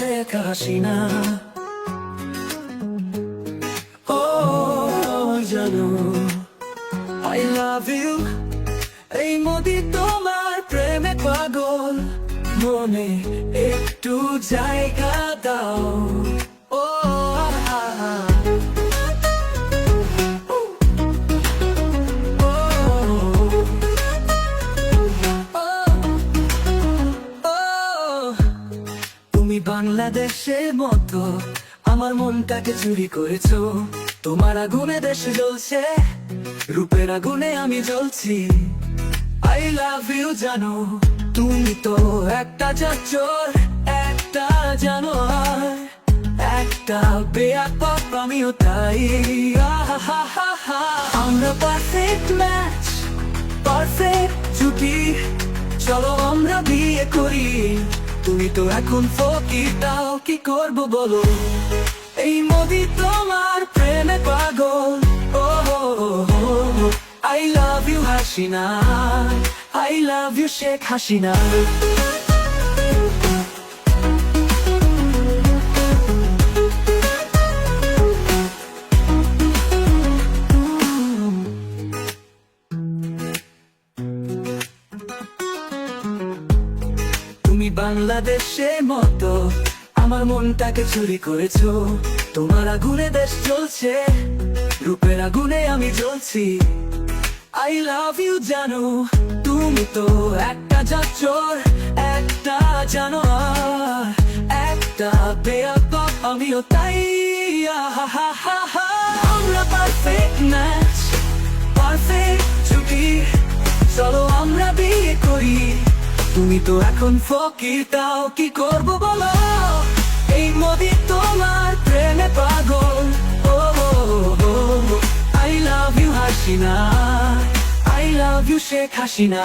শেখ হাসিনা। ও জানো I love you, এই মোদি তোমার প্রেমে পাগল, মনে একটু জায়গা দাও। ও তুমি বাংলাদেশের মতো আমার মনটাকে চুরি করেছো, তোমার আগুনে দেশ জ্বলছে, রূপের আগুনে আমি জ্বলছি। I love you জানো, তুমি তো একটা চোর, একটা জানোয়ার, একটা বেয়াদব আমিও তাই। আমরা পারফেক্ট ম্যাচ, পারফেক্ট জুটি, চলো আমরা বিয়ে করি। তুমি তো এখন ফকির, তাও কি করবো বলো, এই মোদি তোমার প্রেমে পাগল। ও I love you Hasina, I love you Sheikh Hasina. তুমি বাংলাদেশের মতো আমার মনটাকে চুরি করেছো, তোমার আগুনে দেশ জ্বলছে, রূপের আগুনে আমি জ্বলছি। I love you জানো, তুমি তো একটা চোর, একটা জানোয়ার, একটা বেয়াদব আমিও তাই। আমরা পারফেক্ট ম্যাচ, পারফেক্ট জুটি, চলো আমরা বিয়ে করি। তুমি তো এখন ফকির, তাও কি করবো বলো, এই মোদি তোমার প্রেমে পাগল। ও I love you Hasina, I love you Sheikh Hasina.